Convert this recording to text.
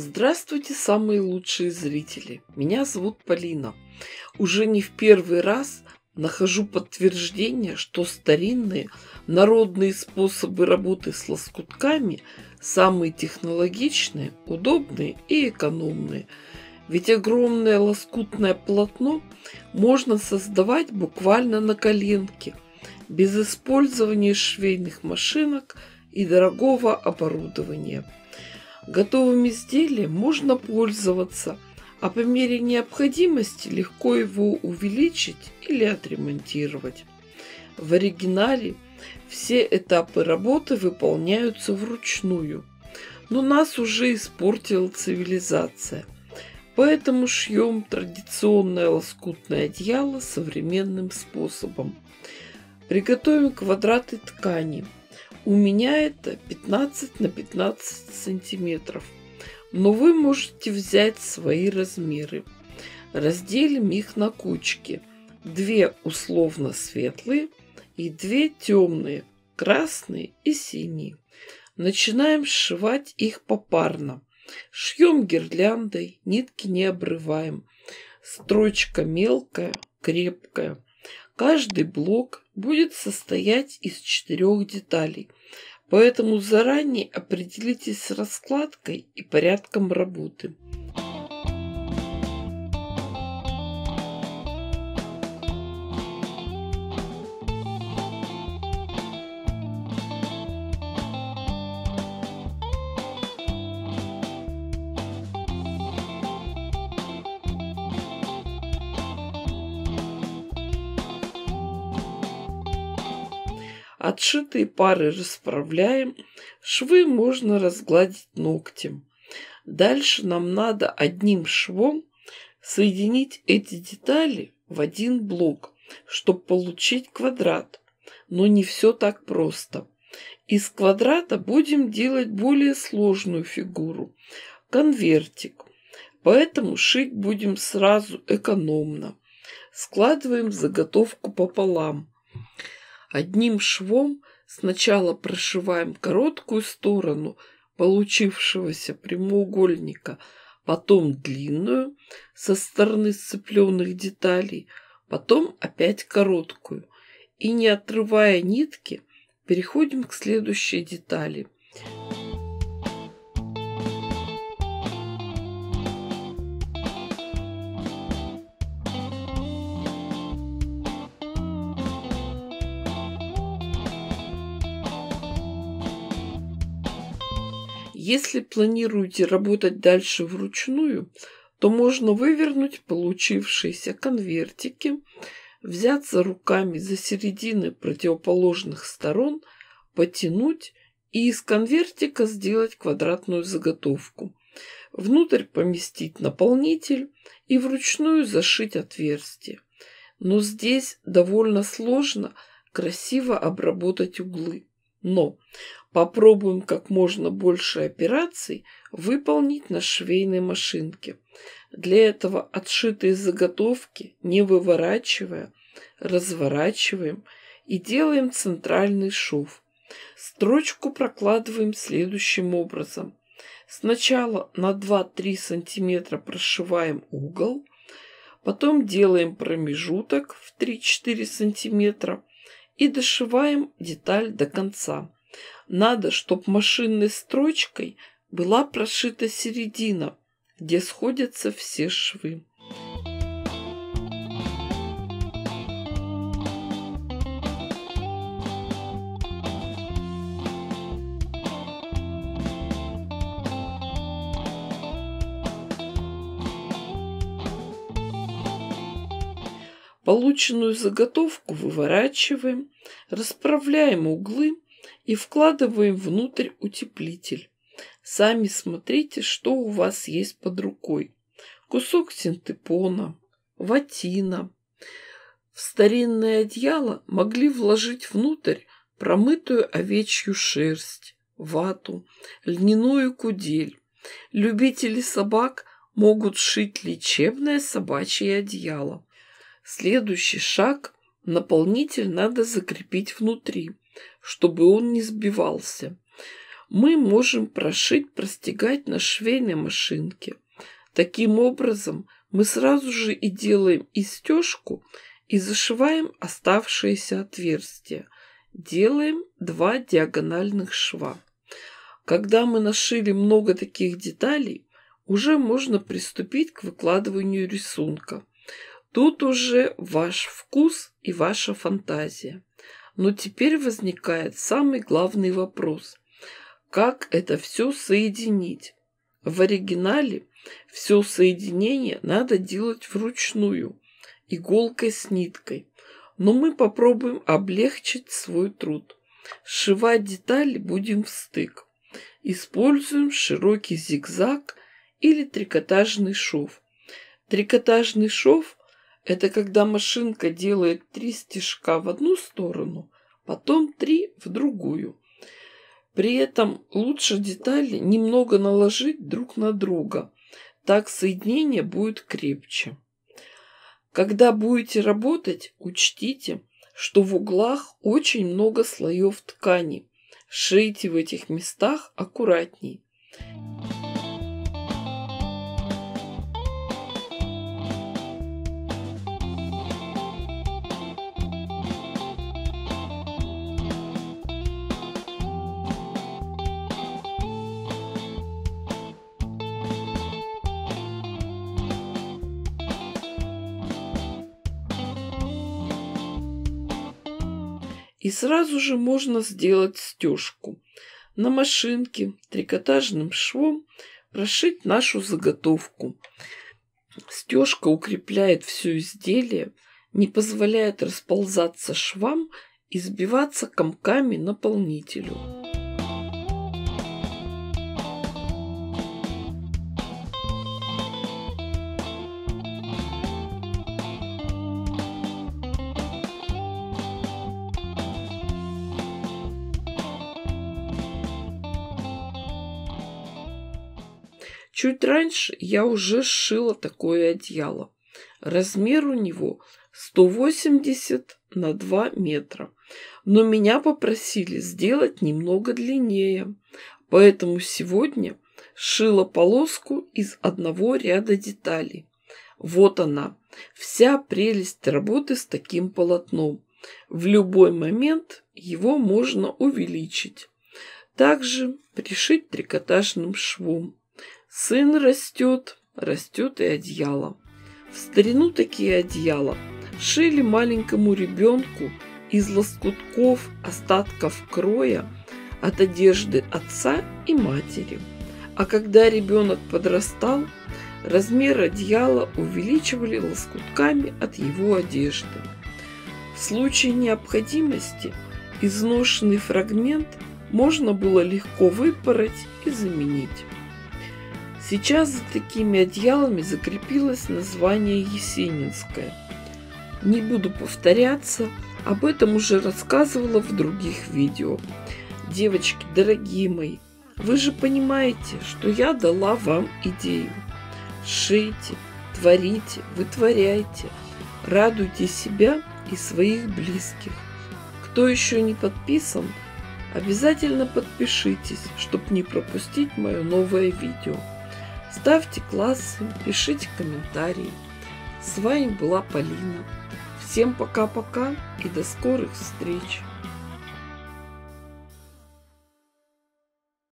Здравствуйте, самые лучшие зрители! Меня зовут Полина. Уже не в первый раз нахожу подтверждение, что старинные народные способы работы с лоскутками самые технологичные, удобные и экономные. Ведь огромное лоскутное полотно можно создавать буквально на коленке, без использования швейных машинок и дорогого оборудования. Готовым изделием можно пользоваться, а по мере необходимости легко его увеличить или отремонтировать. В оригинале все этапы работы выполняются вручную, но нас уже испортила цивилизация. Поэтому шьем традиционное лоскутное одеяло современным способом. Приготовим квадраты ткани. У меня это 15 на 15 сантиметров, но вы можете взять свои размеры. Разделим их на кучки. 2 условно светлые и 2 темные, красные и синие. Начинаем сшивать их попарно. Шьем гирляндой, нитки не обрываем. Строчка мелкая, крепкая. Каждый блок будет состоять из 4 деталей, поэтому заранее определитесь с раскладкой и порядком работы. Отшитые пары расправляем, швы можно разгладить ногтем. Дальше нам надо одним швом соединить эти детали в один блок, чтобы получить квадрат. Но не все так просто. Из квадрата будем делать более сложную фигуру – конвертик. Поэтому шить будем сразу экономно. Складываем заготовку пополам. Одним швом сначала прошиваем короткую сторону получившегося прямоугольника, потом длинную со стороны сцепленных деталей, потом опять короткую. И не отрывая нитки, переходим к следующей детали. Если планируете работать дальше вручную, то можно вывернуть получившиеся конвертики, взяться руками за середины противоположных сторон, потянуть и из конвертика сделать квадратную заготовку. Внутрь поместить наполнитель и вручную зашить отверстие. Но здесь довольно сложно красиво обработать углы. Но попробуем как можно больше операций выполнить на швейной машинке. Для этого отшитые заготовки, не выворачивая, разворачиваем и делаем центральный шов. Строчку прокладываем следующим образом. Сначала на 2-3 сантиметра прошиваем угол, потом делаем промежуток в 3-4 сантиметра и дошиваем деталь до конца. Надо, чтобы машинной строчкой была прошита середина, где сходятся все швы. Полученную заготовку выворачиваем, расправляем углы и вкладываем внутрь утеплитель. Сами смотрите, что у вас есть под рукой. Кусок синтепона, ватина. В старинное одеяло могли вложить внутрь промытую овечью шерсть, вату, льняную кудель. Любители собак могут сшить лечебное собачье одеяло. Следующий шаг – наполнитель надо закрепить внутри, чтобы он не сбивался. мы можем простегать на швейной машинке. Таким образом, мы сразу же и делаем и стежку, и зашиваем оставшиеся отверстия. Делаем 2 диагональных шва. Когда мы нашили много таких деталей, уже можно приступить к выкладыванию рисунка. Тут уже ваш вкус и ваша фантазия. Но теперь возникает самый главный вопрос. Как это все соединить? В оригинале все соединение надо делать вручную, иголкой с ниткой. Но мы попробуем облегчить свой труд. Сшивать детали будем в стык. Используем широкий зигзаг или трикотажный шов. Трикотажный шов – это когда машинка делает 3 стежка в одну сторону, потом 3 в другую. При этом лучше детали немного наложить друг на друга. Так соединение будет крепче. Когда будете работать, учтите, что в углах очень много слоев ткани. Шейте в этих местах аккуратней. И сразу же можно сделать стежку. На машинке трикотажным швом прошить нашу заготовку. Стежка укрепляет все изделие, не позволяет расползаться швам и сбиваться комками наполнителю. Чуть раньше я уже сшила такое одеяло. Размер у него 180 на 2 метра. Но меня попросили сделать немного длиннее. Поэтому сегодня сшила полоску из одного ряда деталей. Вот она, вся прелесть работы с таким полотном. В любой момент его можно увеличить. Также пришить трикотажным швом. Сын растет, растет и одеяло. В старину такие одеяла шили маленькому ребенку из лоскутков остатков кроя от одежды отца и матери. А когда ребенок подрастал, размер одеяла увеличивали лоскутками от его одежды. В случае необходимости изношенный фрагмент можно было легко выпороть и заменить. Сейчас за такими одеялами закрепилось название Есенинское. Не буду повторяться, об этом уже рассказывала в других видео. Девочки, дорогие мои, вы же понимаете, что я дала вам идею. Шейте, творите, вытворяйте, радуйте себя и своих близких. Кто еще не подписан, обязательно подпишитесь, чтобы не пропустить мое новое видео. Ставьте классы, пишите комментарии. С вами была Полина. Всем пока-пока и до скорых встреч!